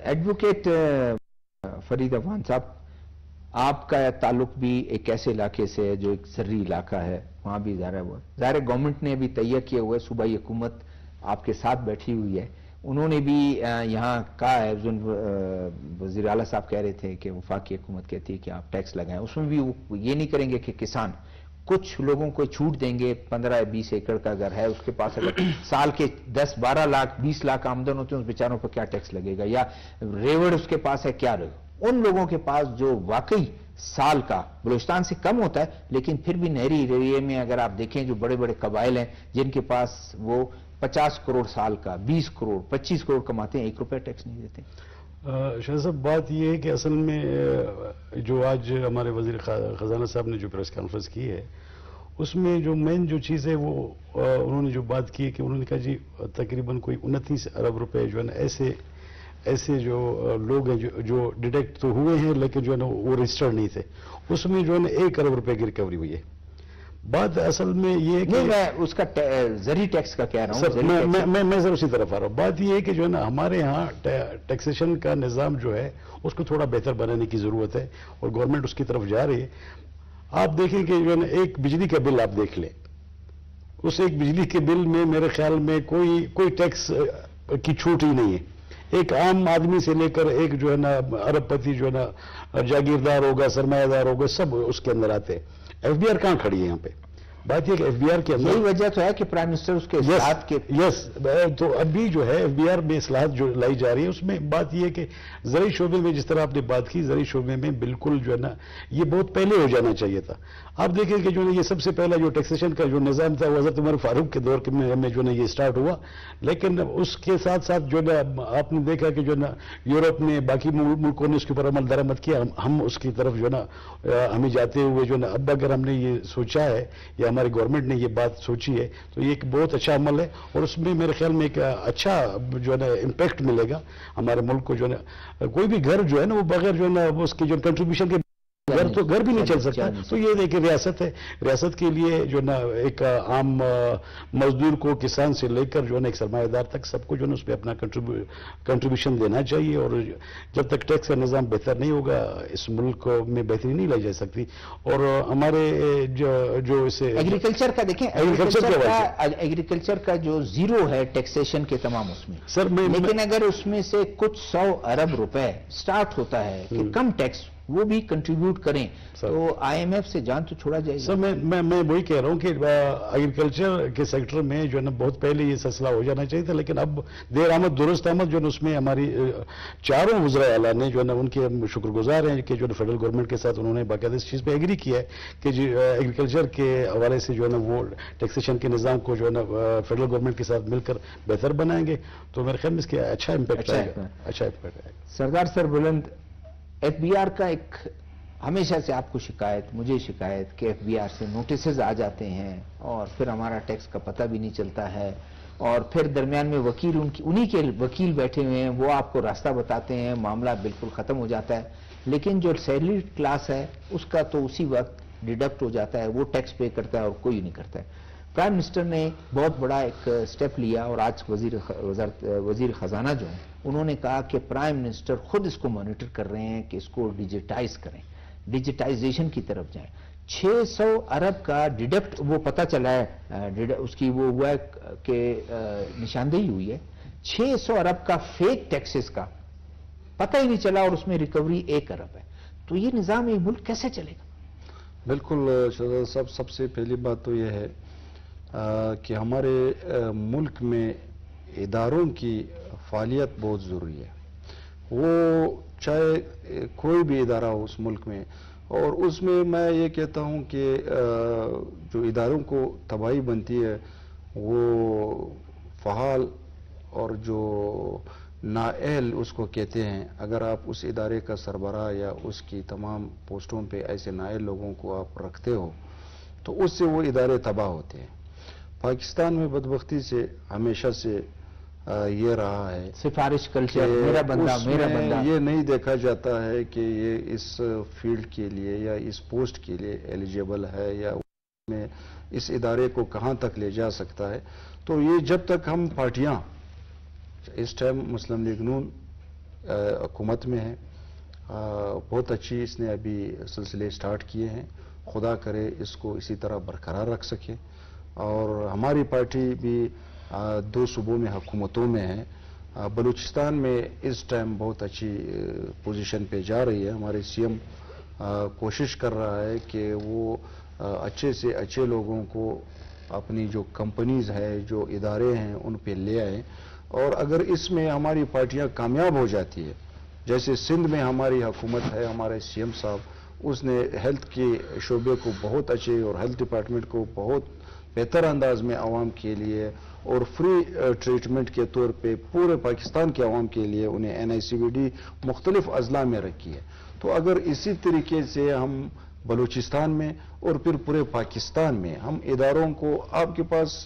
ایڈوکیٹ فرید افغان صاحب، آپ کا تعلق بھی ایک ایسے علاقے سے ہے جو ایک زرعی علاقہ ہے، وہاں بھی ظاہر گورنمنٹ نے بھی تیہ کیا ہوا ہے، صوبائی حکومت آپ کے ساتھ بیٹھی ہوئی ہے، انہوں نے بھی یہاں کہا ہے، وزیر اعلیٰ صاحب کہہ رہے تھے کہ وفاقی حکومت کہتی ہے کہ آپ ٹیکس لگائیں. اس میں بھی وہ یہ نہیں کریں گے کہ کسان کچھ لوگوں کو چھوٹ دیں گے. 15-20 ایکڑ کا گھر ہے، اس کے پاس اگر سال کے 10-12 لاکھ 20 لاکھ آمدن ہوتے ہیں، اس بیچاروں پر کیا ٹیکس لگے گا؟ یا ریوڑ اس کے پاس ہے، کیا رہے گا؟ ان لوگوں کے پاس جو واقعی سال کا بلوچستان سے کم ہوتا ہے، لیکن پھر بھی نہری ایریے میں اگر آپ دیکھیں جو بڑے بڑے قبائل ہیں جن کے پاس وہ 50 کروڑ سال کا، 20 کروڑ 25 کروڑ کماتے ہیں، 1 روپے ٹیکس نہیں دیتے. شاہ صاحب بات یہ ہے کہ اصل میں جو آج ہمارے وزیر خزانہ صاحب نے جو پریس کانفرنس کی ہے، اس میں جو مین جو چیز ہے وہ انہوں نے جو بات کی ہے کہ انہوں نے کہا جی تقریباً کوئی 29 ارب روپے جو ہے نا ایسے جو لوگ ہیں جو ڈیڈکٹ تو ہوئے ہیں لیکن جو ہے نا وہ رجسٹرڈ نہیں تھے، اس میں جو ہے نا 1 ارب روپے کی ریکوری ہوئی ہے. بات اصل میں یہ ہے کہ میں اس کا زرعی ٹیکس کا کہہ رہا ہوں، میں ذرا اسی طرف آ رہا ہوں. بات یہ ہے کہ جو ہے نا ہمارے ہاں ٹیکسیشن کا نظام جو ہے اس کو تھوڑا بہتر بنانے کی ضرورت ہے، اور گورنمنٹ اس کی طرف جا رہی ہے. آپ دیکھیں کہ جو ہے نا ایک بجلی کا بل آپ دیکھ لیں، اس ایک بجلی کے بل میں میرے خیال میں کوئی ٹیکس کی چھوٹ ہی نہیں ہے. ایک عام آدمی سے لے کر ایک جو ہے نا ارب پتی جو ہے نا جاگیردار ہوگا، سرمایہ دار ہوگا، سب اس کے اندر آتے ہیں. FBR کہاں کھڑی ہے یہاں پہ؟ بات یہ کہ FBR کے اندر یہی وجہ تو ہے کہ پرائم منسٹر اس کے اصلاحات کے تو ابھی جو ہے FBR میں اصلاحات جو لائی جا رہی ہے، اس میں بات یہ ہے کہ زرعی شعبے میں جس طرح آپ نے بات کی، زرعی شعبے میں بالکل جو ہے نا یہ بہت پہلے ہو جانا چاہیے تھا. آپ دیکھیں کہ جو ہے یہ سب سے پہلا جو ٹیکسیشن کا جو نظام تھا وہ حضرت عمر فاروق کے دور میں جو ہے یہ اسٹارٹ ہوا، لیکن اس کے ساتھ ساتھ جو ہے آپ نے دیکھا کہ جو ہے نا یورپ نے، باقی ملکوں نے اس کے اوپر عمل درآمد کیا. ہم اس کی طرف جو ہے نا ہمیں جاتے ہوئے جو ہے نا اب اگر ہم نے یہ سوچا ہے یا ہماری گورنمنٹ نے یہ بات سوچی ہے تو یہ ایک بہت اچھا عمل ہے، اور اس میں میرے خیال میں ایک اچھا جو ہے نا امپیکٹ ملے گا ہمارے ملک کو. جو ہے نا کوئی بھی گھر جو ہے نا وہ بغیر جو ہے نا اس کی جو کنٹریبیوشن کے گھر بھی نہیں چل سکتا. تو یہ ایک ریاست ہے، ریاست کے لیے جو ہے نا ایک عام مزدور کو، کسان سے لے کر جو ہے نا ایک سرمایہ دار تک سب کو جو ہے نا اس پہ اپنا کنٹریبیوشن دینا چاہیے. اور جب تک ٹیکس کا نظام بہتر نہیں ہوگا اس ملک میں بہتری نہیں لائی جا سکتی. اور ہمارے جو اسے ایگریکلچر کا دیکھیں، ایگریکلچر کا جو زیرو ہے ٹیکسیشن کے تمام اس میں سر، لیکن اگر اس میں سے کچھ 100 ارب روپے سٹارٹ ہوتا ہے کہ کم ٹیکس وہ بھی کنٹریبیوٹ کریں تو IMF سے جان تو چھوڑا جائے گا. سر میں وہی کہہ رہا ہوں کہ ایگریکلچر کے سیکٹر میں جو ہے نا بہت پہلے یہ سلسلہ ہو جانا چاہیے تھا، لیکن اب دیر آمد درست آمد جو ہے اس میں ہماری چاروں وزراء اعلیٰ نے جو ہے نا ان کے ہم شکر گزار ہیں کہ جو ہے فیڈرل گورنمنٹ کے ساتھ انہوں نے باقاعدہ اس چیز پہ ایگری کیا ہے کہ ایگریکلچر کے حوالے سے جو ہے نا وہ ٹیکسیشن کے نظام کو جو ہے نا فیڈرل گورنمنٹ کے ساتھ مل کر بہتر بنائیں گے تو میرے خیال میں اس کے اچھا امپیکٹ آئے گا. اچھا امپیکٹ آئے گا. سردار سر بلند، FBR کا ایک ہمیشہ سے آپ کو شکایت، مجھے شکایت کہ FBR سے نوٹسز آ جاتے ہیں اور پھر ہمارا ٹیکس کا پتہ بھی نہیں چلتا ہے، اور پھر درمیان میں وکیل انہی کے وکیل بیٹھے ہوئے ہیں، وہ آپ کو راستہ بتاتے ہیں، معاملہ بالکل ختم ہو جاتا ہے. لیکن جو سیلری کلاس ہے اس کا تو اسی وقت ڈیڈکٹ ہو جاتا ہے، وہ ٹیکس پے کرتا ہے اور کوئی نہیں کرتا ہے. پرائم منسٹر نے بہت بڑا ایک سٹیپ لیا اور آج وزیر خزانہ جو ہیں انہوں نے کہا کہ پرائم منسٹر خود اس کو مانیٹر کر رہے ہیں کہ اس کو ڈیجیٹائز کریں، ڈیجیٹائزیشن کی طرف جائیں. 600 ارب کا ڈیڈکٹ وہ پتہ چلا ہے، اس کی وہ ہوا ہے کہ نشاندہی ہوئی ہے. 600 ارب کا فیک ٹیکسز کا پتہ ہی نہیں چلا اور اس میں ریکوری 1 ارب ہے. تو یہ نظام یہ ملک کیسے چلے گا؟ بالکل شہزاد صاحب، سب سے پہلی بات تو یہ ہے کہ ہمارے ملک میں اداروں کی فعالیت بہت ضروری ہے. وہ چاہے کوئی بھی ادارہ ہو اس ملک میں، اور اس میں میں یہ کہتا ہوں کہ جو اداروں کو تباہی بنتی ہے وہ فعال اور جو نااہل اس کو کہتے ہیں. اگر آپ اس ادارے کا سربراہ یا اس کی تمام پوسٹوں پہ ایسے نااہل لوگوں کو آپ رکھتے ہو تو اس سے وہ ادارے تباہ ہوتے ہیں. پاکستان میں بدبختی سے ہمیشہ سے یہ رہا ہے سفارش کلچر، میرا بندہ میرا بندہ. یہ نہیں دیکھا جاتا ہے کہ یہ اس فیلڈ کے لیے یا اس پوسٹ کے لیے ایلیجیبل ہے یا میں اس ادارے کو کہاں تک لے جا سکتا ہے. تو یہ جب تک ہم پارٹیاں، اس ٹائم مسلم لیگ نون حکومت میں ہے، بہت اچھی اس نے ابھی سلسلے سٹارٹ کیے ہیں، خدا کرے اس کو اسی طرح برقرار رکھ سکے. اور ہماری پارٹی بھی 2 صوبوں میں حکومتوں میں ہے. بلوچستان میں اس ٹائم بہت اچھی پوزیشن پہ جا رہی ہے. ہمارے CM کوشش کر رہا ہے کہ وہ اچھے سے اچھے لوگوں کو اپنی جو کمپنیز ہے، جو ادارے ہیں، ان پہ لے آئیں. اور اگر اس میں ہماری پارٹیاں کامیاب ہو جاتی ہے، جیسے سندھ میں ہماری حکومت ہے، ہمارے CM صاحب اس نے ہیلتھ کے شعبے کو بہت اچھے اور ہیلتھ ڈپارٹمنٹ کو بہت بہتر انداز میں عوام کے لیے اور فری ٹریٹمنٹ کے طور پہ پورے پاکستان کے عوام کے لیے انہیں NICVD مختلف اضلاع میں رکھی ہے. تو اگر اسی طریقے سے ہم بلوچستان میں اور پھر پورے پاکستان میں ہم اداروں کو، آپ کے پاس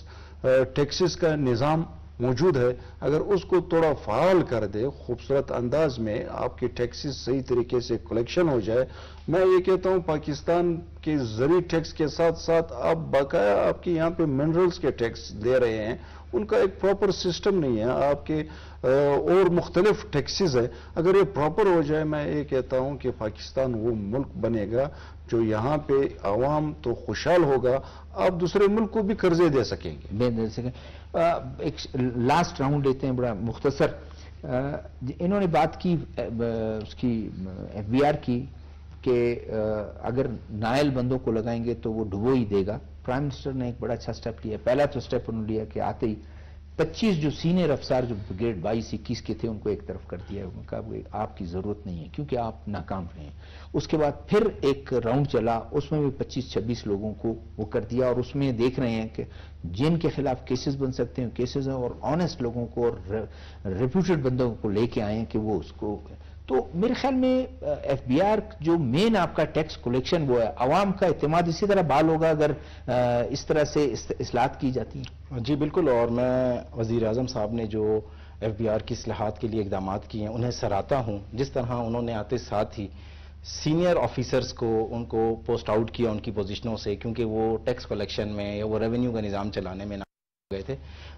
ٹیکسز کا نظام موجود ہے، اگر اس کو تھوڑا فعال کر دے، خوبصورت انداز میں آپ کے ٹیکسز صحیح طریقے سے کلیکشن ہو جائے. میں یہ کہتا ہوں پاکستان کے زرعی ٹیکس کے ساتھ ساتھ آپ باقاعدہ آپ کے یہاں پہ منرلز کے ٹیکس دے رہے ہیں، ان کا ایک پراپر سسٹم نہیں ہے. آپ کے اور مختلف ٹیکسز ہے، اگر یہ پراپر ہو جائے میں یہ کہتا ہوں کہ پاکستان وہ ملک بنے گا جو یہاں پہ عوام تو خوشحال ہوگا، آپ دوسرے ملک کو بھی قرضے دے سکیں گے. ایک لاسٹ راؤنڈ لیتے ہیں بڑا مختصر. انہوں نے بات کی اس کی FBR کی کہ اگر نائل بندوں کو لگائیں گے تو وہ ڈبو ہی دے گا. پرائم منسٹر نے ایک بڑا اچھا سٹیپ لیا. پہلا تو سٹیپ انہوں نے لیا کہ آتے ہی 25 جو سینئر افسر جو بریگیڈ 22-21 کے تھے ان کو ایک طرف کر دیا. انہوں نے کہا آپ کی ضرورت نہیں ہے کیونکہ آپ ناکام رہے ہیں. اس کے بعد پھر ایک راؤنڈ چلا، اس میں بھی 25-26 لوگوں کو وہ کر دیا، اور اس میں دیکھ رہے ہیں کہ جن کے خلاف کیسز بن سکتے ہیں کیسز ہیں، اور آنےسٹ لوگوں کو اور ریپیوٹڈ بندوں کو لے کے آئے ہیں کہ وہ اس کو. تو میرے خیال میں FBR جو مین آپ کا ٹیکس کلیکشن وہ ہے، عوام کا اعتماد اسی طرح بحال ہوگا اگر اس طرح سے اصلاحات کی جاتی ہیں. جی بالکل، اور میں وزیر اعظم صاحب نے جو FBR کی اصلاحات کے لیے اقدامات کیے ہیں انہیں سراہتا ہوں. جس طرح انہوں نے آتے ساتھ ہی سینئر آفیسرز کو ان کو پوسٹ آؤٹ کیا ان کی پوزیشنوں سے، کیونکہ وہ ٹیکس کلیکشن میں یا وہ ریونیو کا نظام چلانے میں نہ گئے تھے.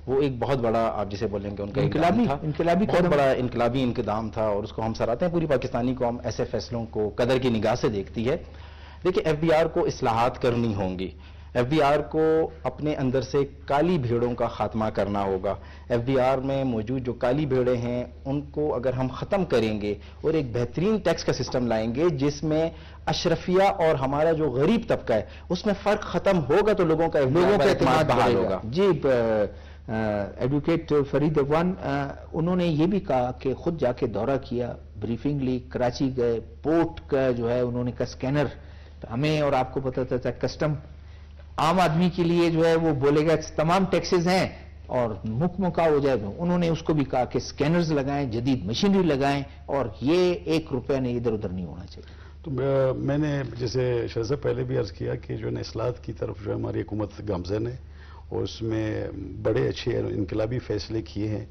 وہ ایک بہت بڑا آپ جسے بولیں کہ ان کا انقلابی بہت بڑا انقلابی اقدام تھا، اور اس کو ہم سراہتے ہیں. پوری پاکستانی قوم ایسے فیصلوں کو قدر کی نگاہ سے دیکھتی ہے. دیکھیں FBR کو اصلاحات کرنی ہوں گی. ایف بی آر کو اپنے اندر سے کالی بھیڑوں کا خاتمہ کرنا ہوگا. ایف بی آر میں موجود جو کالی بھیڑیں ہیں ان کو اگر ہم ختم کریں گے اور ایک بہترین ٹیکس کا سسٹم لائیں گے جس میں اشرفیہ اور ہمارا جو غریب طبقہ ہے اس میں فرق ختم ہوگا تو لوگوں کا اعتماد بحال ہوگا. جی ایڈوکیٹ فرید اغوان، انہوں نے یہ بھی کہا کہ خود جا کے دورہ کیا، بریفنگ لی، کراچی گئے، پورٹ کا جو ہے انہوں نے کا سکینر، ہمیں اور آپ کو پتہ تھا کسٹم عام آدمی کے لیے جو ہے وہ بولے گا تمام ٹیکسز ہیں اور مکمکا ہو جائے گا. انہوں نے اس کو بھی کہا کہ سکینرز لگائیں، جدید مشینری لگائیں اور یہ 1 روپیہ نہیں ادھر ادھر نہیں ہونا چاہیے. تو میں نے جیسے شاہ صاحب پہلے بھی عرض کیا کہ جو ہے اصلاحات کی طرف جو ہے ہماری حکومت گامزن ہے اور اس میں بڑے اچھے انقلابی فیصلے کیے ہیں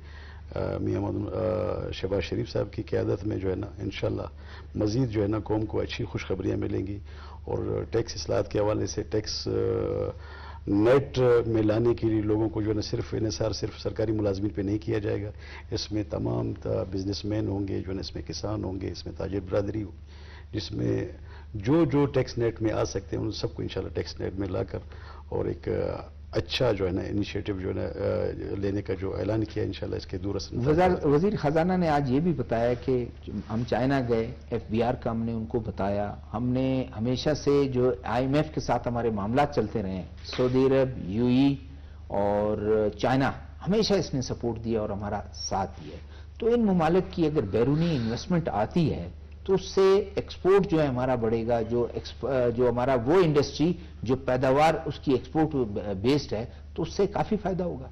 میاں شہباز شریف صاحب کی قیادت میں جو ہے نا انشاءاللہ مزید جو ہے نا قوم کو اچھی خوشخبریاں ملیں گی. اور ٹیکس اصلاحات کے حوالے سے ٹیکس نیٹ میں لانے کے لیے لوگوں کو جو ہے نا صرف انحصار صرف سرکاری ملازمین پہ نہیں کیا جائے گا. اس میں تمام بزنس مین ہوں گے، جو ہے نا اس میں کسان ہوں گے، اس میں تاجر برادری ہو، جس میں جو ٹیکس نیٹ میں آ سکتے ہیں ان سب کو انشاءاللہ ٹیکس نیٹ میں لا کر اور ایک اچھا جو ہے نا انیشیٹو جو ہے نا لینے کا جو اعلان کیا انشاءاللہ اس کے دور اثر. وزیر خزانہ نے آج یہ بھی بتایا کہ ہم چائنا گئے، ایف بی آر کا ہم نے ان کو بتایا، ہم نے ہمیشہ سے جو آئی ایم ایف کے ساتھ ہمارے معاملات چلتے رہے ہیں، سعودی عرب، یو ای اور چائنا، ہمیشہ اس نے سپورٹ دیا اور ہمارا ساتھ دیا. تو ان ممالک کی اگر بیرونی انویسٹمنٹ آتی ہے تو اس سے ایکسپورٹ جو ہے ہمارا بڑھے گا، جو ہمارا وہ انڈسٹری جو پیداوار اس کی ایکسپورٹ بیسڈ ہے تو اس سے کافی فائدہ ہوگا.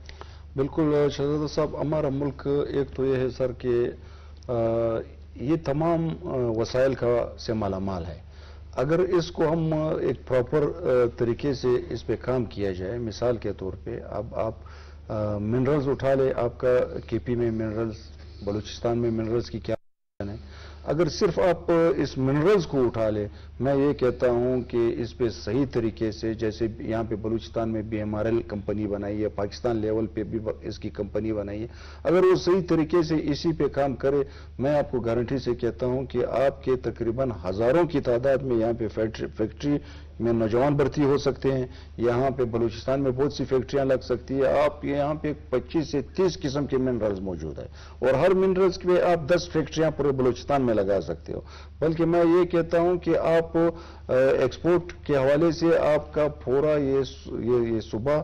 بالکل شہزادہ صاحب، ہمارا ملک ایک تو یہ ہے سر کہ یہ تمام وسائل سے مالا مال ہے. اگر اس کو ہم ایک پراپر طریقے سے اس پہ کام کیا جائے، مثال کے طور پہ اب آپ منرلز اٹھا لے، آپ کا کے پی میں منرلز، بلوچستان میں منرلز کی کیا ہے، اگر صرف آپ اس منرلز کو اٹھا لے، میں یہ کہتا ہوں کہ اس پہ صحیح طریقے سے، جیسے یہاں پہ بلوچستان میں بھی BMRL کمپنی بنائی ہے، پاکستان لیول پہ بھی اس کی کمپنی بنائی ہے، اگر وہ صحیح طریقے سے اسی پہ کام کرے، میں آپ کو گارنٹی سے کہتا ہوں کہ آپ کے تقریباً ہزاروں کی تعداد میں یہاں پہ فیکٹری میں نوجوان بھرتی ہو سکتے ہیں. یہاں پہ بلوچستان میں بہت سی فیکٹریاں لگ سکتی ہیں. آپ یہاں پہ 25 سے 30 قسم کے منرلز موجود ہیں اور ہر منرلز پہ آپ 10 فیکٹریاں پورے بلوچستان میں لگا سکتے ہو. بلکہ میں یہ کہتا ہوں کہ آپ ایکسپورٹ کے حوالے سے آپ کا پورا یہ صبح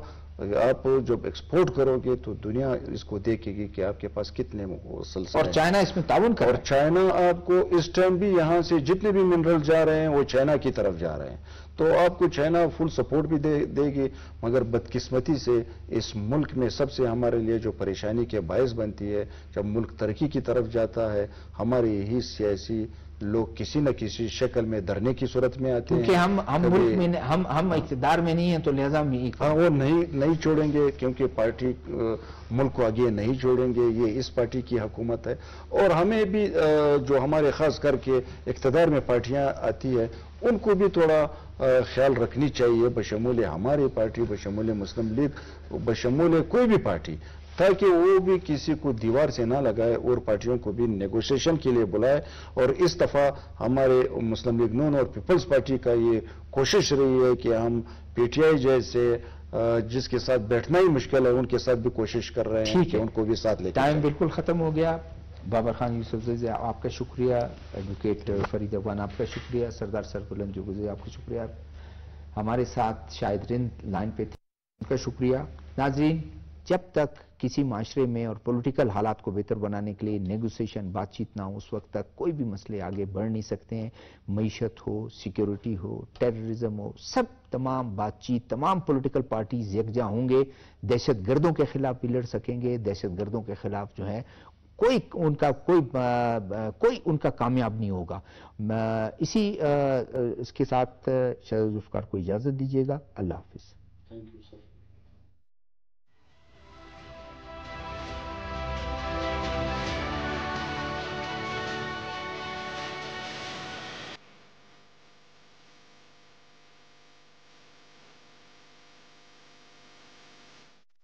آپ جب ایکسپورٹ کرو گے تو دنیا اس کو دیکھے گی کہ آپ کے پاس کتنے مسلسل اور چائنا اس میں تعاون کر رہا ہے. اور چائنا آپ کو اس ٹائم بھی یہاں سے جتنے بھی منرل جا رہے ہیں وہ چائنا کی طرف جا رہے ہیں، تو آپ کو چائنا فل سپورٹ بھی دے گی. مگر بدقسمتی سے اس ملک میں سب سے ہمارے لیے جو پریشانی کے باعث بنتی ہے، جب ملک ترقی کی طرف جاتا ہے ہمارے یہی سیاسی لوگ کسی نہ کسی شکل میں دھرنے کی صورت میں آتے ہیں. کیونکہ ہم ملک میں ہم اقتدار میں نہیں ہیں تو لہذا وہ نہیں چھوڑیں گے، کیونکہ پارٹی ملک کو آگے نہیں چھوڑیں گے. یہ اس پارٹی کی حکومت ہے اور ہمیں بھی جو ہمارے خاص کر کے اقتدار میں پارٹیاں آتی ہے ان کو بھی تھوڑا خیال رکھنی چاہیے، بشمول ہماری پارٹی، بشمول مسلم لیگ، بشمول کوئی بھی پارٹی، تاکہ وہ بھی کسی کو دیوار سے نہ لگائے اور پارٹیوں کو بھی نیگوشیشن کے لیے بلائے. اور اس دفعہ ہمارے مسلم لیگ نون اور پیپلز پارٹی کا یہ کوشش رہی ہے کہ ہم PTI جیسے جس کے ساتھ بیٹھنا ہی مشکل ہے ان کے ساتھ بھی کوشش کر رہے ہیں کہ ان کو بھی ساتھ لے کے ٹائم بالکل ختم ہو گیا. بابر خان یوسفزئی آپ کا شکریہ، ایڈوکیٹ فرید اغوان آپ کا شکریہ، سردار سربلند جوگزئی آپ کا شکریہ، ہمارے ساتھ شاہد رند لائن پہ تھے ان کا شکریہ. ناظرین، جب تک کسی معاشرے میں اور پولیٹیکل حالات کو بہتر بنانے کے لیے نیگوسیشن بات چیت نہ ہو اس وقت تک کوئی بھی مسئلے آگے بڑھ نہیں سکتے ہیں. معیشت ہو، سیکیورٹی ہو، ٹیررزم ہو، سب تمام بات چیت تمام پولیٹیکل پارٹیز یکجا ہوں گے، دہشت گردوں کے خلاف بھی لڑ سکیں گے. دہشت گردوں کے خلاف جو ہے کوئی ان کا کامیاب نہیں ہوگا. اس کے ساتھ شہزاد ذوالفقار کو اجازت دیجیے گا. اللہ حافظ.